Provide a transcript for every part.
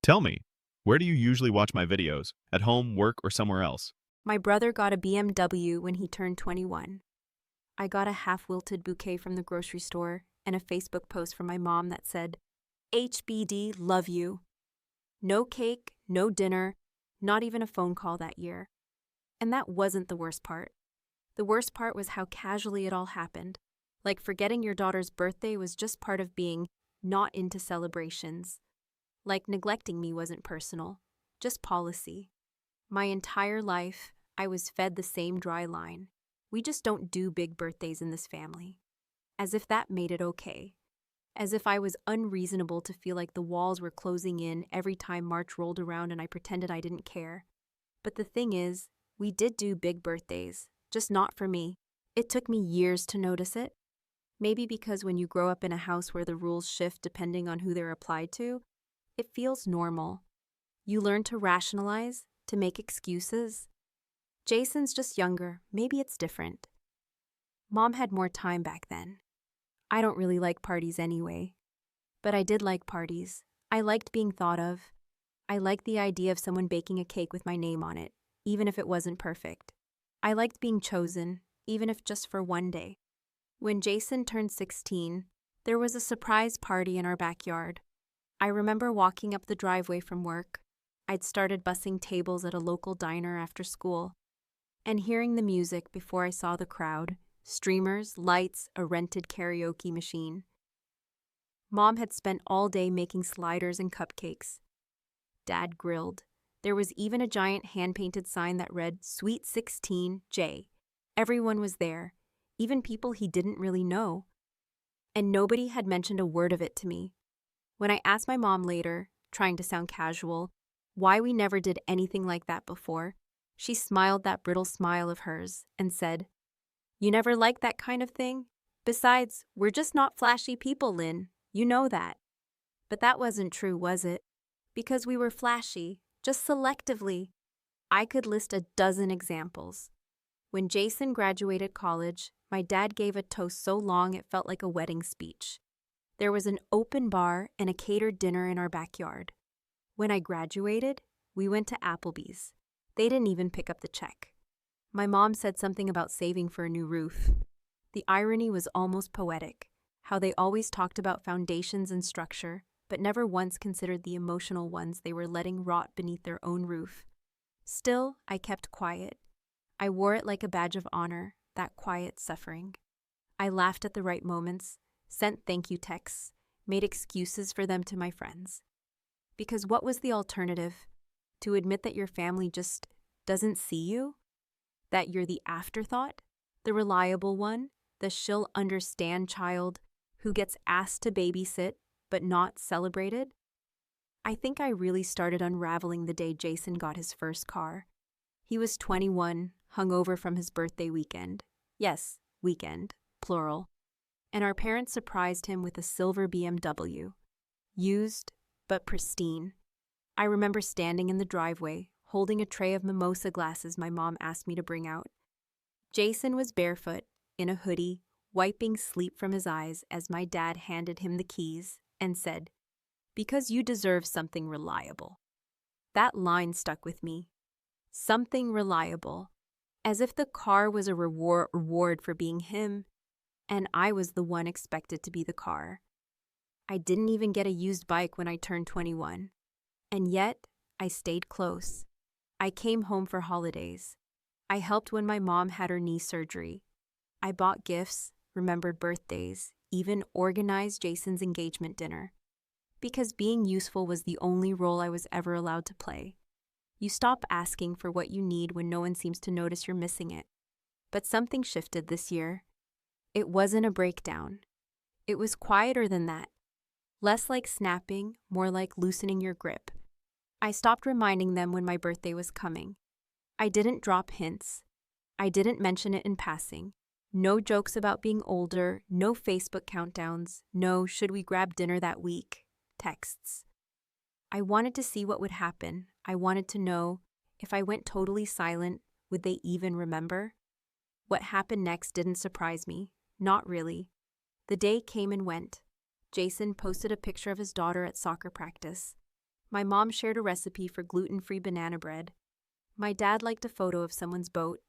Tell me, where do you usually watch my videos? At home, work, or somewhere else? My brother got a BMW when he turned 21. I got a half-wilted bouquet from the grocery store and a Facebook post from my mom that said, HBD, love you. No cake, no dinner, not even a phone call that year. And that wasn't the worst part. The worst part was how casually it all happened. Like forgetting your daughter's birthday was just part of being not into celebrations. Like neglecting me wasn't personal, just policy. My entire life, I was fed the same dry line. We just don't do big birthdays in this family. As if that made it okay. As if I was unreasonable to feel like the walls were closing in every time March rolled around and I pretended I didn't care. But the thing is, we did do big birthdays, just not for me. It took me years to notice it. Maybe because when you grow up in a house where the rules shift depending on who they're applied to, it feels normal. You learn to rationalize, to make excuses. Jason's just younger, maybe it's different. Mom had more time back then. I don't really like parties anyway. But I did like parties. I liked being thought of. I liked the idea of someone baking a cake with my name on it, even if it wasn't perfect. I liked being chosen, even if just for one day. When Jason turned 16, there was a surprise party in our backyard. I remember walking up the driveway from work. I'd started bussing tables at a local diner after school, and hearing the music before I saw the crowd, streamers, lights, a rented karaoke machine. Mom had spent all day making sliders and cupcakes. Dad grilled. There was even a giant hand-painted sign that read, Sweet 16, J. Everyone was there, even people he didn't really know. And nobody had mentioned a word of it to me. When I asked my mom later, trying to sound casual, why we never did anything like that before, she smiled that brittle smile of hers and said, You never liked that kind of thing? Besides, we're just not flashy people, Lynn. You know that. But that wasn't true, was it? Because we were flashy, just selectively. I could list a dozen examples. When Jason graduated college, my dad gave a toast so long it felt like a wedding speech. There was an open bar and a catered dinner in our backyard. When I graduated, we went to Applebee's. They didn't even pick up the check. My mom said something about saving for a new roof. The irony was almost poetic, how they always talked about foundations and structure, but never once considered the emotional ones they were letting rot beneath their own roof. Still, I kept quiet. I wore it like a badge of honor, that quiet suffering. I laughed at the right moments, sent thank you texts, made excuses for them to my friends. Because what was the alternative? To admit that your family just doesn't see you? That you're the afterthought? The reliable one? The she'll understand child who gets asked to babysit but not celebrated? I think I really started unraveling the day Jason got his first car. He was 21, hungover from his birthday weekend. Yes, weekend, plural. And our parents surprised him with a silver BMW. Used, but pristine. I remember standing in the driveway, holding a tray of mimosa glasses my mom asked me to bring out. Jason was barefoot, in a hoodie, wiping sleep from his eyes as my dad handed him the keys and said, Because you deserve something reliable. That line stuck with me. Something reliable. As if the car was a reward for being him, and I was the one expected to be the car. I didn't even get a used bike when I turned 21. And yet, I stayed close. I came home for holidays. I helped when my mom had her knee surgery. I bought gifts, remembered birthdays, even organized Jason's engagement dinner. Because being useful was the only role I was ever allowed to play. You stop asking for what you need when no one seems to notice you're missing it. But something shifted this year. It wasn't a breakdown. It was quieter than that. Less like snapping, more like loosening your grip. I stopped reminding them when my birthday was coming. I didn't drop hints. I didn't mention it in passing. No jokes about being older, no Facebook countdowns, no should we grab dinner that week texts. I wanted to see what would happen. I wanted to know, if I went totally silent, would they even remember? What happened next didn't surprise me. Not really. The day came and went. Jason posted a picture of his daughter at soccer practice. My mom shared a recipe for gluten-free banana bread. My dad liked a photo of someone's boat.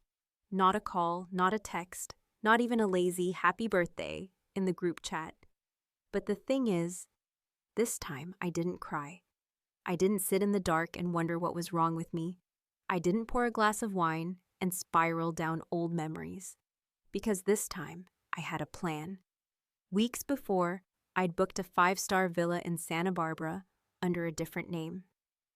Not a call, not a text, not even a lazy happy birthday in the group chat. But the thing is, this time I didn't cry. I didn't sit in the dark and wonder what was wrong with me. I didn't pour a glass of wine and spiral down old memories. Because this time, I had a plan. Weeks before, I'd booked a 5-star villa in Santa Barbara under a different name.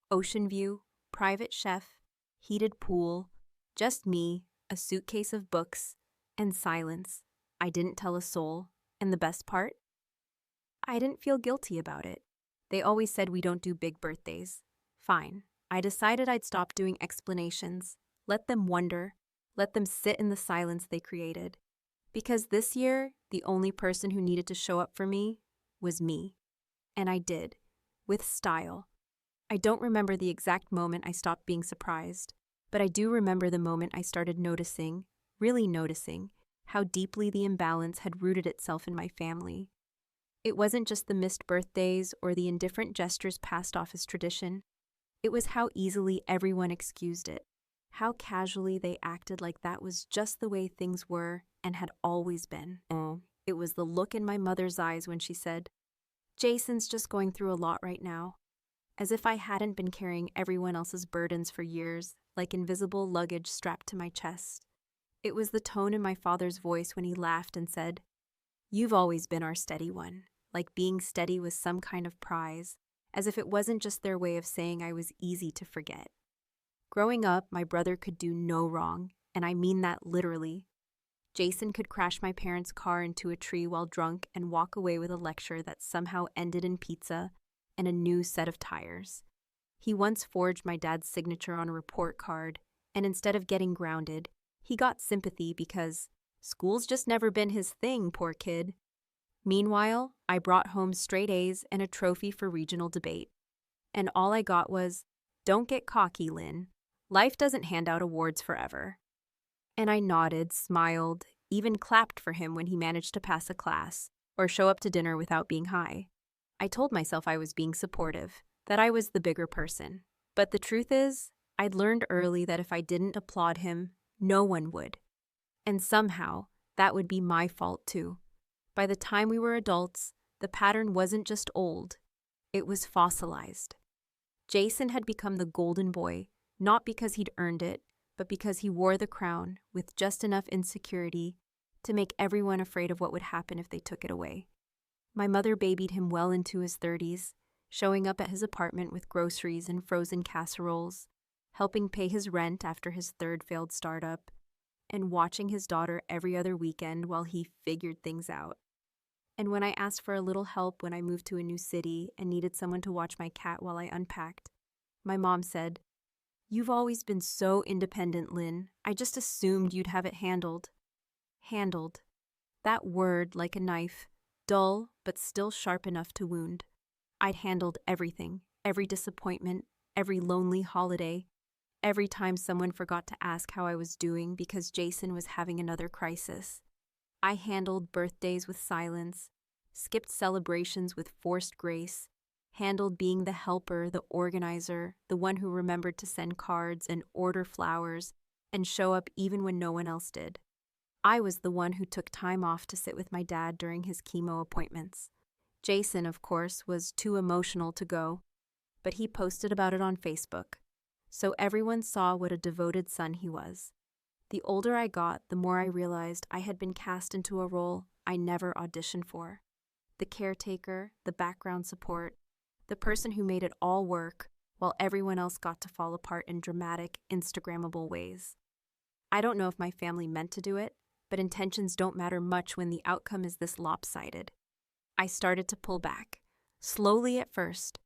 Ocean view, private chef, heated pool, just me, a suitcase of books, and silence. I didn't tell a soul, and the best part? I didn't feel guilty about it. They always said we don't do big birthdays. Fine. I decided I'd stop doing explanations, let them wonder, let them sit in the silence they created. Because this year, the only person who needed to show up for me was me. And I did, with style. I don't remember the exact moment I stopped being surprised, but I do remember the moment I started noticing, really noticing, how deeply the imbalance had rooted itself in my family. It wasn't just the missed birthdays or the indifferent gestures passed off as tradition. It was how easily everyone excused it, how casually they acted like that was just the way things were and had always been. It was the look in my mother's eyes when she said, "Jason's just going through a lot right now," as if I hadn't been carrying everyone else's burdens for years, like invisible luggage strapped to my chest. It was the tone in my father's voice when he laughed and said, "You've always been our steady one," like being steady was some kind of prize, as if it wasn't just their way of saying I was easy to forget. Growing up, my brother could do no wrong, and I mean that literally. Jason could crash my parents' car into a tree while drunk and walk away with a lecture that somehow ended in pizza and a new set of tires. He once forged my dad's signature on a report card, and instead of getting grounded, he got sympathy because school's just never been his thing, poor kid. Meanwhile, I brought home straight A's and a trophy for regional debate. And all I got was, "Don't get cocky, Lynn. Life doesn't hand out awards forever." And I nodded, smiled, even clapped for him when he managed to pass a class or show up to dinner without being high. I told myself I was being supportive, that I was the bigger person. But the truth is, I'd learned early that if I didn't applaud him, no one would. And somehow, that would be my fault too. By the time we were adults, the pattern wasn't just old, it was fossilized. Jason had become the golden boy, not because he'd earned it, but because he wore the crown with just enough insecurity to make everyone afraid of what would happen if they took it away. My mother babied him well into his 30s, showing up at his apartment with groceries and frozen casseroles, helping pay his rent after his third failed startup, and watching his daughter every other weekend while he figured things out. And when I asked for a little help when I moved to a new city and needed someone to watch my cat while I unpacked, my mom said, "You've always been so independent, Lynn. I just assumed you'd have it handled." Handled. That word, like a knife, dull but still sharp enough to wound. I'd handled everything, every disappointment, every lonely holiday, every time someone forgot to ask how I was doing because Jason was having another crisis. I handled birthdays with silence, skipped celebrations with forced grace, handled being the helper, the organizer, the one who remembered to send cards and order flowers and show up even when no one else did. I was the one who took time off to sit with my dad during his chemo appointments. Jason, of course, was too emotional to go, but he posted about it on Facebook, so everyone saw what a devoted son he was. The older I got, the more I realized I had been cast into a role I never auditioned for. The caretaker, the background support, the person who made it all work while everyone else got to fall apart in dramatic, Instagrammable ways. I don't know if my family meant to do it, but intentions don't matter much when the outcome is this lopsided. I started to pull back, slowly at first.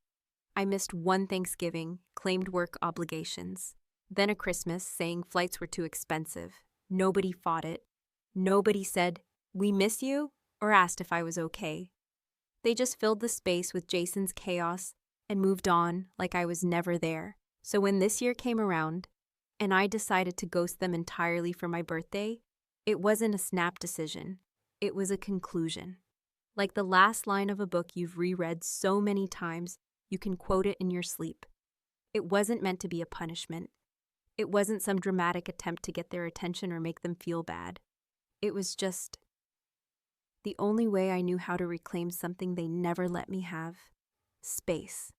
I missed one Thanksgiving, claimed work obligations. Then a Christmas, saying flights were too expensive. Nobody fought it. Nobody said, "We miss you," or asked if I was okay. They just filled the space with Jason's chaos and moved on like I was never there. So when this year came around, and I decided to ghost them entirely for my birthday, it wasn't a snap decision. It was a conclusion. Like the last line of a book you've reread so many times, You can quote it in your sleep. It wasn't meant to be a punishment. It wasn't some dramatic attempt to get their attention or make them feel bad. It was just the only way I knew how to reclaim something they never let me have: space.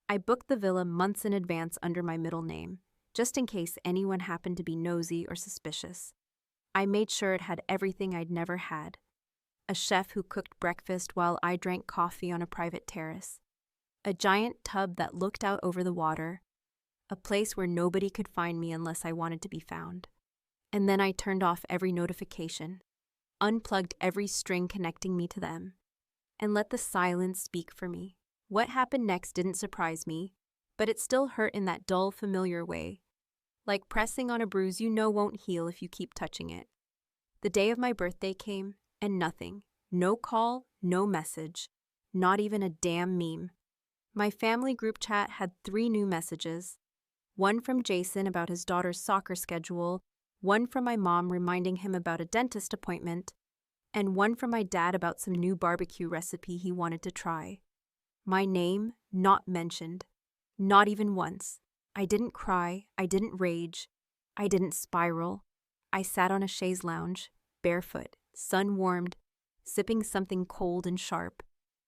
I booked the villa months in advance under my middle name, just in case anyone happened to be nosy or suspicious. I made sure it had everything I'd never had: a chef who cooked breakfast while I drank coffee on a private terrace, a giant tub that looked out over the water, a place where nobody could find me unless I wanted to be found. And then I turned off every notification, unplugged every string connecting me to them, and let the silence speak for me. What happened next didn't surprise me, but it still hurt in that dull, familiar way, like pressing on a bruise you know won't heal if you keep touching it. The day of my birthday came, and nothing. No call, no message, not even a damn meme. My family group chat had 3 new messages. One from Jason about his daughter's soccer schedule, one from my mom reminding him about a dentist appointment, and one from my dad about some new barbecue recipe he wanted to try. My name, not mentioned. Not even once. I didn't cry, I didn't rage, I didn't spiral. I sat on a chaise lounge, barefoot, sun-warmed, sipping something cold and sharp,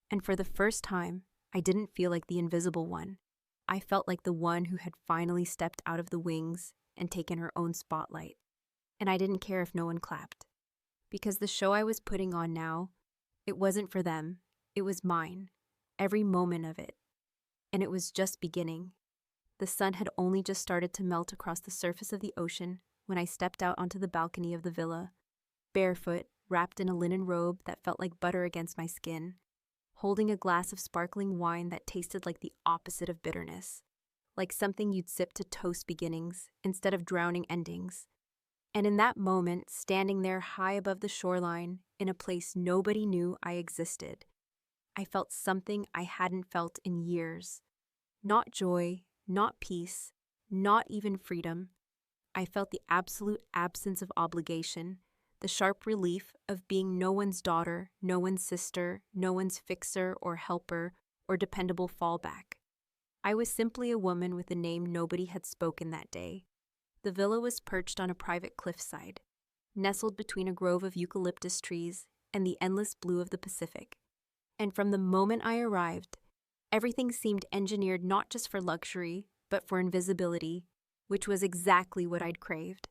and for the first time, I didn't feel like the invisible one. I felt like the one who had finally stepped out of the wings and taken her own spotlight. And I didn't care if no one clapped. Because the show I was putting on now, it wasn't for them, it was mine. Every moment of it. And it was just beginning. The sun had only just started to melt across the surface of the ocean when I stepped out onto the balcony of the villa, barefoot, wrapped in a linen robe that felt like butter against my skin, holding a glass of sparkling wine that tasted like the opposite of bitterness, like something you'd sip to toast beginnings instead of drowning endings. And in that moment, standing there high above the shoreline, in a place nobody knew I existed, I felt something I hadn't felt in years. Not joy, not peace, not even freedom. I felt the absolute absence of obligation, the sharp relief of being no one's daughter, no one's sister, no one's fixer or helper or dependable fallback. I was simply a woman with a name nobody had spoken that day. The villa was perched on a private cliffside, nestled between a grove of eucalyptus trees and the endless blue of the Pacific. And from the moment I arrived, everything seemed engineered not just for luxury, but for invisibility, which was exactly what I'd craved.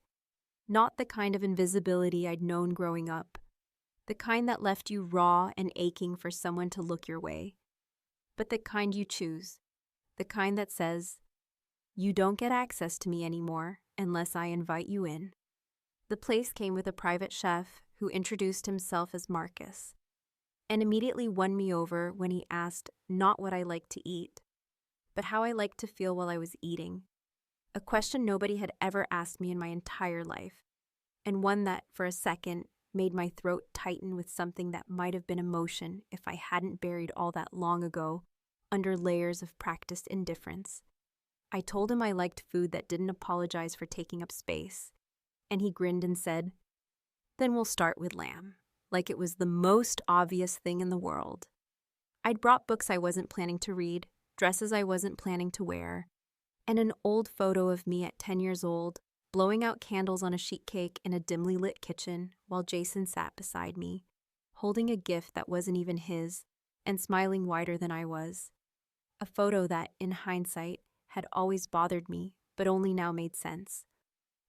Not the kind of invisibility I'd known growing up, the kind that left you raw and aching for someone to look your way, but the kind you choose, the kind that says, "You don't get access to me anymore unless I invite you in." The place came with a private chef who introduced himself as Marcus, and immediately won me over when he asked not what I liked to eat, but how I liked to feel while I was eating, a question nobody had ever asked me in my entire life, and one that, for a second, made my throat tighten with something that might have been emotion if I hadn't buried all that long ago under layers of practiced indifference. I told him I liked food that didn't apologize for taking up space, and he grinned and said, "Then we'll start with lamb," like it was the most obvious thing in the world. I'd brought books I wasn't planning to read, dresses I wasn't planning to wear, and an old photo of me at 10 years old, blowing out candles on a sheet cake in a dimly lit kitchen while Jason sat beside me, holding a gift that wasn't even his, and smiling wider than I was. A photo that, in hindsight, had always bothered me, but only now made sense.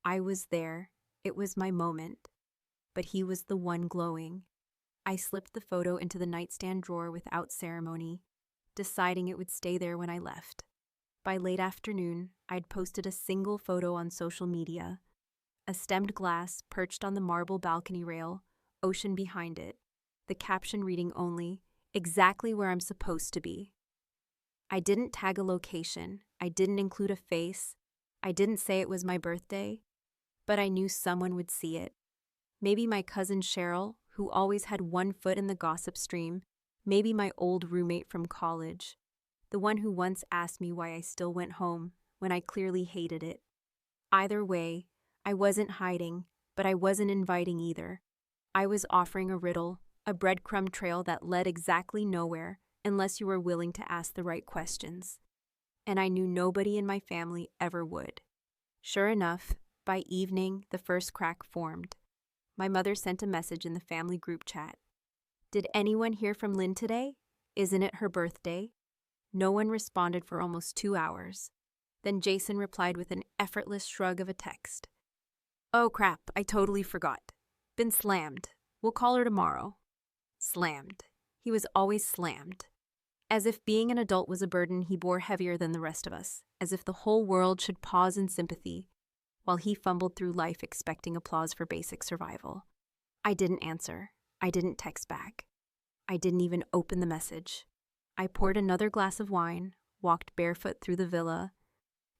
I was there, it was my moment, but he was the one glowing. I slipped the photo into the nightstand drawer without ceremony, deciding it would stay there when I left. By late afternoon, I'd posted a single photo on social media: a stemmed glass perched on the marble balcony rail, ocean behind it, the caption reading only, "Exactly where I'm supposed to be." I didn't tag a location, I didn't include a face, I didn't say it was my birthday, but I knew someone would see it. Maybe my cousin Cheryl, who always had one foot in the gossip stream, maybe my old roommate from college, the one who once asked me why I still went home when I clearly hated it. Either way, I wasn't hiding, but I wasn't inviting either. I was offering a riddle, a breadcrumb trail that led exactly nowhere, unless you were willing to ask the right questions. And I knew nobody in my family ever would. Sure enough, by evening, the first crack formed. My mother sent a message in the family group chat. Did anyone hear from Lynn today? Isn't it her birthday? No one responded for almost 2 hours. Then Jason replied with an effortless shrug of a text. Oh crap, I totally forgot. Been slammed. We'll call her tomorrow. Slammed. He was always slammed. As if being an adult was a burden he bore heavier than the rest of us, as if the whole world should pause in sympathy, while he fumbled through life expecting applause for basic survival. I didn't answer. I didn't text back. I didn't even open the message. I poured another glass of wine, walked barefoot through the villa,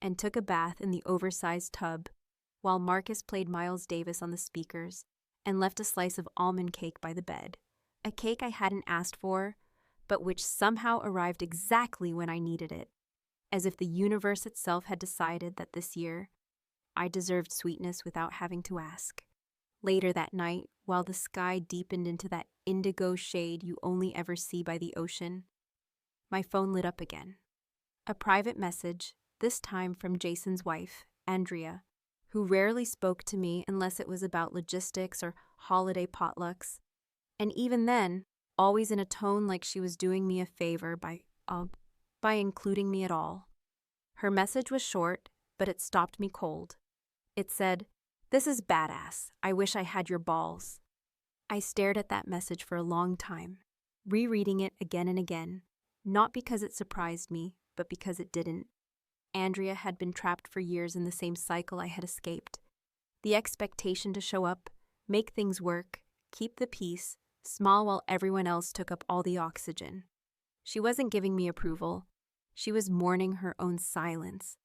and took a bath in the oversized tub, while Marcus played Miles Davis on the speakers and left a slice of almond cake by the bed, a cake I hadn't asked for, but which somehow arrived exactly when I needed it, as if the universe itself had decided that this year I deserved sweetness without having to ask. Later that night, while the sky deepened into that indigo shade you only ever see by the ocean, my phone lit up again. A private message, this time from Jason's wife, Andrea, who rarely spoke to me unless it was about logistics or holiday potlucks, and even then, always in a tone like she was doing me a favor by including me at all. Her message was short, but it stopped me cold. It said, "This is badass. I wish I had your balls." I stared at that message for a long time, rereading it again and again, not because it surprised me, but because it didn't. Andrea had been trapped for years in the same cycle I had escaped. The expectation to show up, make things work, keep the peace, smile while everyone else took up all the oxygen. She wasn't giving me approval. She was mourning her own silence,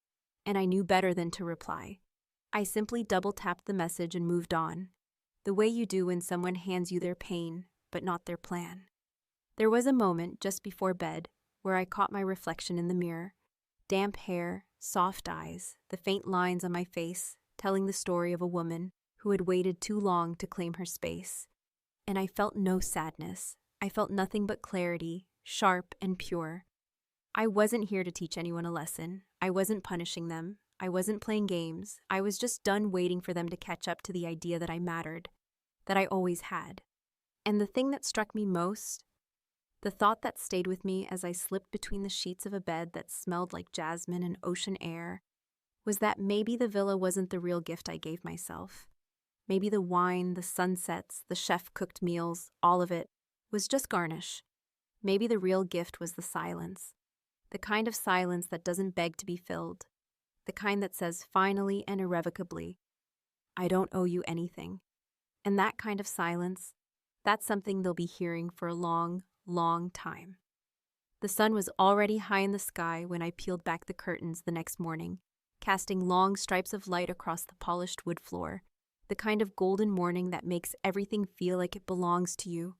and I knew better than to reply. I simply double-tapped the message and moved on, the way you do when someone hands you their pain, but not their plan. There was a moment just before bed where I caught my reflection in the mirror. Damp hair, soft eyes, the faint lines on my face, telling the story of a woman who had waited too long to claim her space. And I felt no sadness. I felt nothing but clarity, sharp and pure. I wasn't here to teach anyone a lesson. I wasn't punishing them. I wasn't playing games. I was just done waiting for them to catch up to the idea that I mattered, that I always had. And the thing that struck me most, the thought that stayed with me as I slipped between the sheets of a bed that smelled like jasmine and ocean air, was that maybe the villa wasn't the real gift I gave myself. Maybe the wine, the sunsets, the chef-cooked meals, all of it, was just garnish. Maybe the real gift was the silence. The kind of silence that doesn't beg to be filled. The kind that says finally and irrevocably, I don't owe you anything. And that kind of silence, that's something they'll be hearing for a long, long time. The sun was already high in the sky when I peeled back the curtains the next morning, casting long stripes of light across the polished wood floor, the kind of golden morning that makes everything feel like it belongs to you,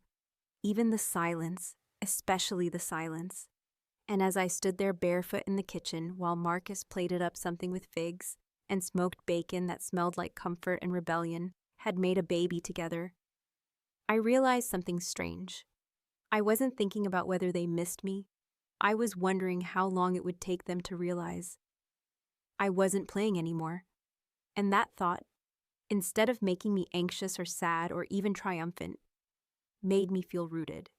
even the silence, especially the silence. And as I stood there barefoot in the kitchen while Marcus plated up something with figs and smoked bacon that smelled like comfort and rebellion had made a baby together, I realized something strange. I wasn't thinking about whether they missed me. I was wondering how long it would take them to realize I wasn't playing anymore. And that thought, instead of making me anxious or sad or even triumphant, made me feel rooted.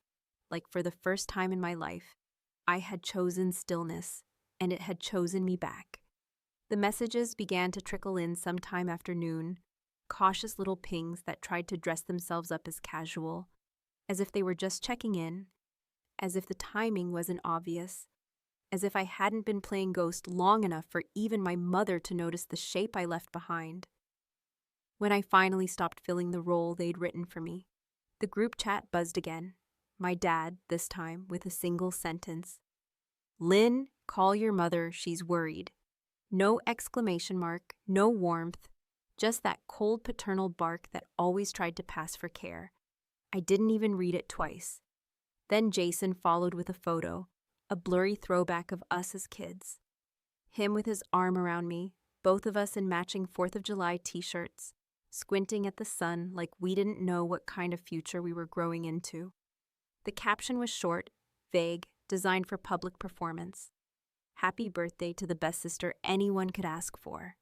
Like for the first time in my life, I had chosen stillness, and it had chosen me back. The messages began to trickle in sometime after noon, cautious little pings that tried to dress themselves up as casual, as if they were just checking in, as if the timing wasn't obvious, as if I hadn't been playing ghost long enough for even my mother to notice the shape I left behind. When I finally stopped filling the role they'd written for me, the group chat buzzed again. My dad, this time, with a single sentence. Lynn, call your mother, she's worried. No exclamation mark, no warmth, just that cold paternal bark that always tried to pass for care. I didn't even read it twice. Then Jason followed with a photo, a blurry throwback of us as kids. Him with his arm around me, both of us in matching 4th of July t-shirts, squinting at the sun like we didn't know what kind of future we were growing into. The caption was short, vague, designed for public performance. Happy birthday to the best sister anyone could ask for.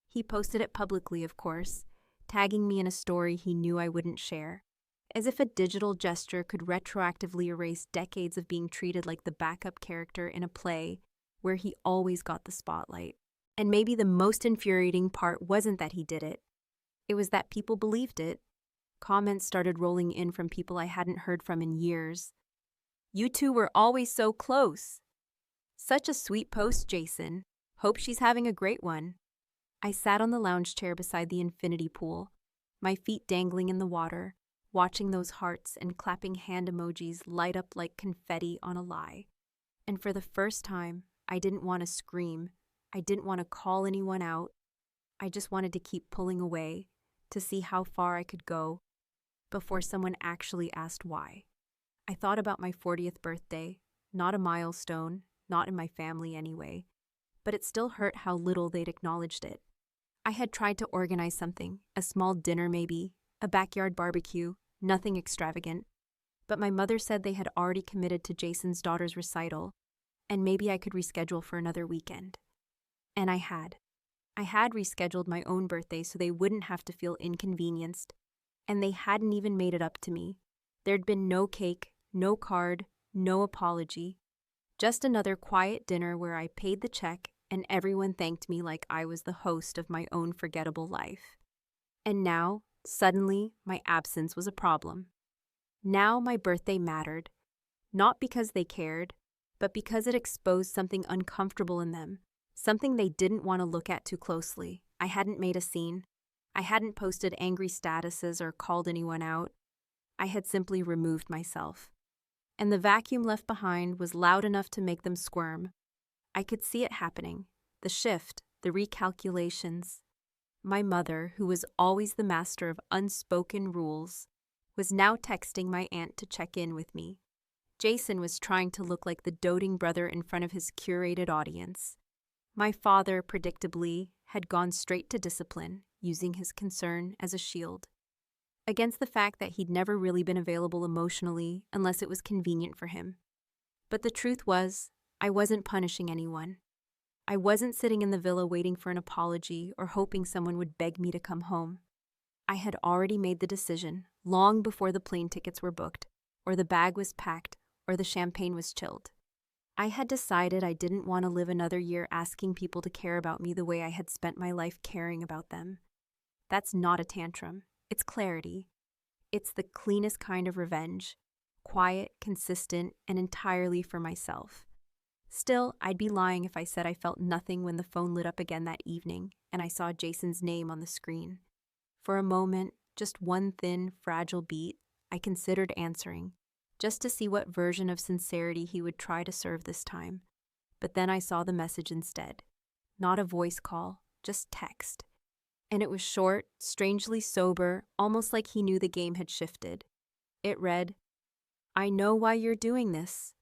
He posted it publicly, of course, tagging me in a story he knew I wouldn't share, as if a digital gesture could retroactively erase decades of being treated like the backup character in a play where he always got the spotlight. And maybe the most infuriating part wasn't that he did it. It was that people believed it. Comments started rolling in from people I hadn't heard from in years. "You two were always so close. Such a sweet post, Jason. Hope she's having a great one." I sat on the lounge chair beside the infinity pool, my feet dangling in the water, watching those hearts and clapping hand emojis light up like confetti on a lie. And for the first time, I didn't want to scream. I didn't want to call anyone out. I just wanted to keep pulling away to see how far I could go before someone actually asked why. I thought about my 40th birthday, not a milestone, not in my family anyway, but it still hurt how little they'd acknowledged it. I had tried to organize something, a small dinner maybe, a backyard barbecue, nothing extravagant, but my mother said they had already committed to Jason's daughter's recital, and maybe I could reschedule for another weekend. And I had. I had rescheduled my own birthday so they wouldn't have to feel inconvenienced, and they hadn't even made it up to me. There'd been no cake, no card, no apology, just another quiet dinner where I paid the check and everyone thanked me like I was the host of my own forgettable life. And now, suddenly, my absence was a problem. Now my birthday mattered, not because they cared, but because it exposed something uncomfortable in them, something they didn't want to look at too closely. I hadn't made a scene. I hadn't posted angry statuses or called anyone out. I had simply removed myself. And the vacuum left behind was loud enough to make them squirm. I could see it happening, the shift, the recalculations. My mother, who was always the master of unspoken rules, was now texting my aunt to check in with me. Jason was trying to look like the doting brother in front of his curated audience. My father, predictably, had gone straight to discipline, using his concern as a shield, against the fact that he'd never really been available emotionally unless it was convenient for him. But the truth was, I wasn't punishing anyone. I wasn't sitting in the villa waiting for an apology or hoping someone would beg me to come home. I had already made the decision, long before the plane tickets were booked, or the bag was packed, or the champagne was chilled. I had decided I didn't want to live another year asking people to care about me the way I had spent my life caring about them. That's not a tantrum. It's clarity. It's the cleanest kind of revenge. Quiet, consistent, and entirely for myself. Still, I'd be lying if I said I felt nothing when the phone lit up again that evening and I saw Jason's name on the screen. For a moment, just one thin, fragile beat, I considered answering, just to see what version of sincerity he would try to serve this time. But then I saw the message instead. Not a voice call, just text. And it was short, strangely sober, almost like he knew the game had shifted. It read, "I know why you're doing this."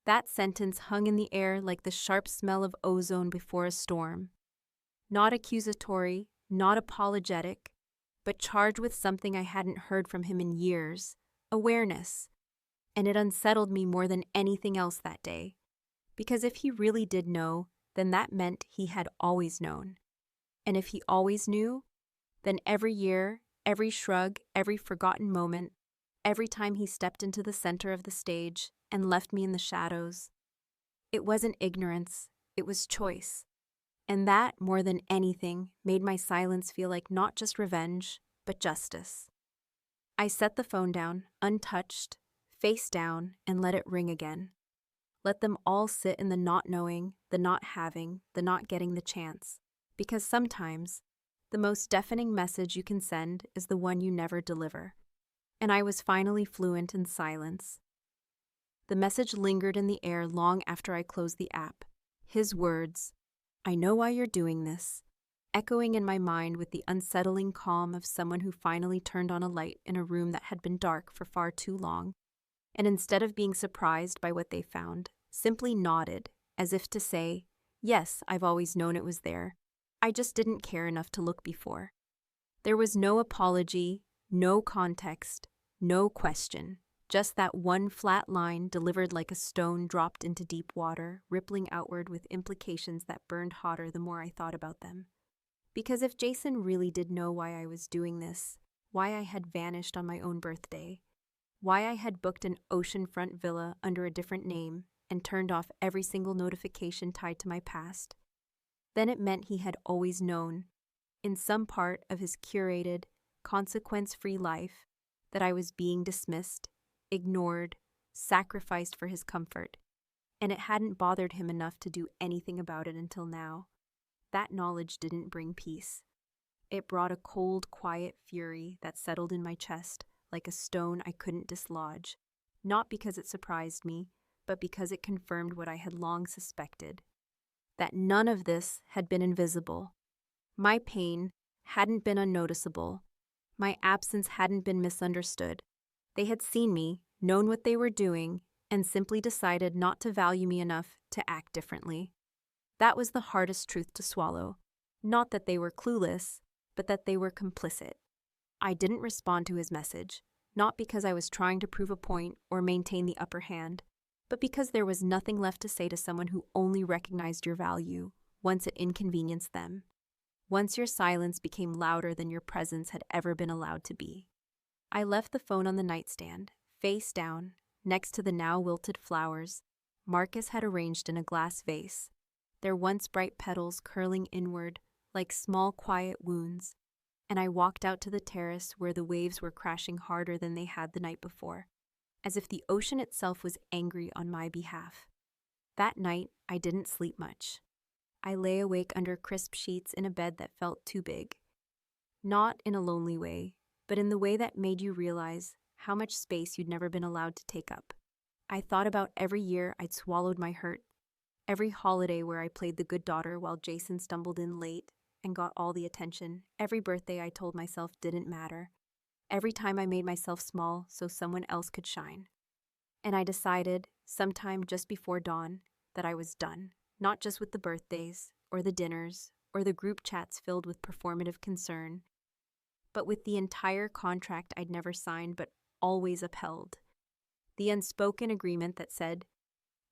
That sentence hung in the air like the sharp smell of ozone before a storm. Not accusatory, not apologetic, but charged with something I hadn't heard from him in years, awareness. And it unsettled me more than anything else that day. Because if he really did know, then that meant he had always known. And if he always knew, then every year, every shrug, every forgotten moment, every time he stepped into the center of the stage and left me in the shadows, it wasn't ignorance, it was choice. And that, more than anything, made my silence feel like not just revenge, but justice. I set the phone down, untouched, face down, and let it ring again. Let them all sit in the not knowing, the not having, the not getting the chance. Because sometimes, the most deafening message you can send is the one you never deliver. And I was finally fluent in silence. The message lingered in the air long after I closed the app. His words, "I know why you're doing this," echoing in my mind with the unsettling calm of someone who finally turned on a light in a room that had been dark for far too long, and instead of being surprised by what they found, simply nodded, as if to say, "Yes, I've always known it was there. I just didn't care enough to look before." There was no apology, no context, no question, Just that one flat line delivered like a stone dropped into deep water, rippling outward with implications that burned hotter the more I thought about them. Because if Jason really did know why I was doing this, why I had vanished on my own birthday, why I had booked an oceanfront villa under a different name and turned off every single notification tied to my past, then it meant he had always known, in some part of his curated, consequence-free life, that I was being dismissed, ignored, sacrificed for his comfort, and it hadn't bothered him enough to do anything about it until now. That knowledge didn't bring peace. It brought a cold, quiet fury that settled in my chest like a stone I couldn't dislodge, not because it surprised me, but because it confirmed what I had long suspected, that none of this had been invisible. My pain hadn't been unnoticeable. My absence hadn't been misunderstood. They had seen me, known what they were doing, and simply decided not to value me enough to act differently. That was the hardest truth to swallow. Not that they were clueless, but that they were complicit. I didn't respond to his message, not because I was trying to prove a point or maintain the upper hand, but because there was nothing left to say to someone who only recognized your value once it inconvenienced them, once your silence became louder than your presence had ever been allowed to be. I left the phone on the nightstand, face down, next to the now wilted flowers Marcus had arranged in a glass vase, their once bright petals curling inward like small quiet wounds, and I walked out to the terrace where the waves were crashing harder than they had the night before, as if the ocean itself was angry on my behalf. That night, I didn't sleep much. I lay awake under crisp sheets in a bed that felt too big. Not in a lonely way, but in the way that made you realize how much space you'd never been allowed to take up. I thought about every year I'd swallowed my hurt, every holiday where I played the good daughter while Jason stumbled in late and got all the attention, every birthday I told myself didn't matter, every time I made myself small so someone else could shine. And I decided, sometime just before dawn, that I was done, not just with the birthdays, or the dinners, or the group chats filled with performative concern, but with the entire contract I'd never signed but always upheld. The unspoken agreement that said,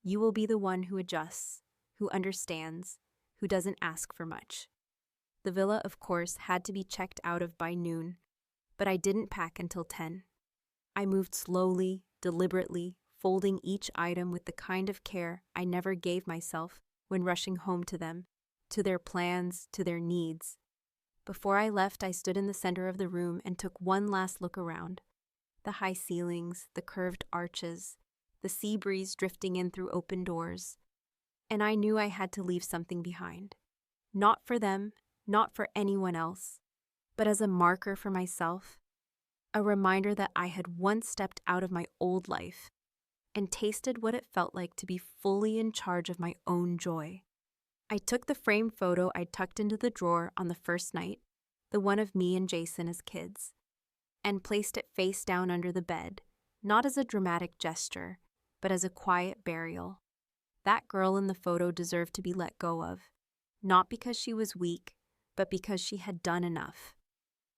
you will be the one who adjusts, who understands, who doesn't ask for much. The villa, of course, had to be checked out of by noon, but I didn't pack until 10. I moved slowly, deliberately, folding each item with the kind of care I never gave myself when rushing home to them, to their plans, to their needs. Before I left, I stood in the center of the room and took one last look around. The high ceilings, the curved arches, the sea breeze drifting in through open doors. And I knew I had to leave something behind. Not for them, not for anyone else, but as a marker for myself, a reminder that I had once stepped out of my old life and tasted what it felt like to be fully in charge of my own joy. I took the framed photo I'd tucked into the drawer on the first night, the one of me and Jason as kids, and placed it face down under the bed, not as a dramatic gesture, but as a quiet burial. That girl in the photo deserved to be let go of, not because she was weak, but because she had done enough.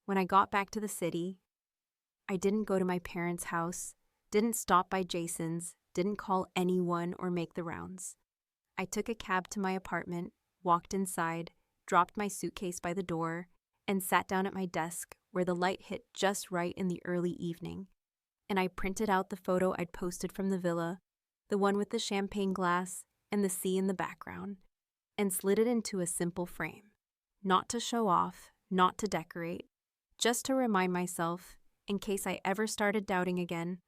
When I got back to the city, I didn't go to my parents' house, didn't stop by Jason's, didn't call anyone or make the rounds. I took a cab to my apartment, walked inside, dropped my suitcase by the door, and sat down at my desk where the light hit just right in the early evening. And I printed out the photo I'd posted from the villa, the one with the champagne glass and the sea in the background, and slid it into a simple frame. Not to show off, not to decorate, just to remind myself, in case I ever started doubting again,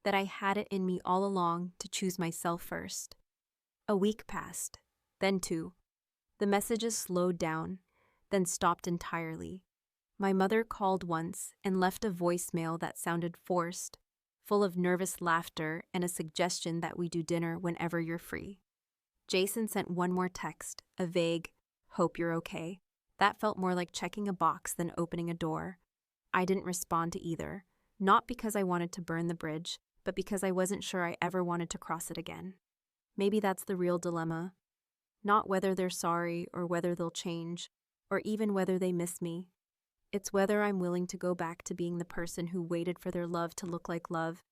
that I had it in me all along to choose myself first. A week passed, then 2. The messages slowed down, then stopped entirely. My mother called once and left a voicemail that sounded forced, full of nervous laughter and a suggestion that we do dinner whenever you're free. Jason sent one more text, a vague, "Hope you're okay." That felt more like checking a box than opening a door. I didn't respond to either, not because I wanted to burn the bridge, but because I wasn't sure I ever wanted to cross it again. Maybe that's the real dilemma. Not whether they're sorry or whether they'll change, or even whether they miss me. It's whether I'm willing to go back to being the person who waited for their love to look like love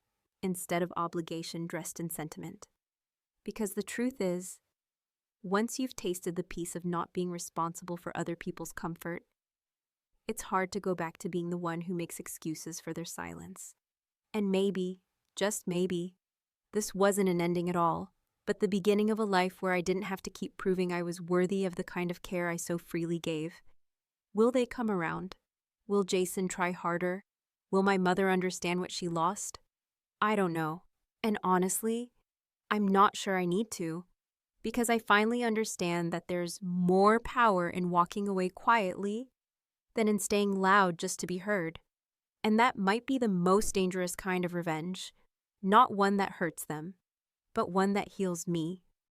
instead of obligation dressed in sentiment. Because the truth is, once you've tasted the peace of not being responsible for other people's comfort, it's hard to go back to being the one who makes excuses for their silence. And maybe, just maybe, this wasn't an ending at all, but the beginning of a life where I didn't have to keep proving I was worthy of the kind of care I so freely gave. Will they come around? Will Jason try harder? Will my mother understand what she lost? I don't know. And honestly, I'm not sure I need to, because I finally understand that there's more power in walking away quietly than in staying loud just to be heard. And that might be the most dangerous kind of revenge, not one that hurts them, but one that heals me.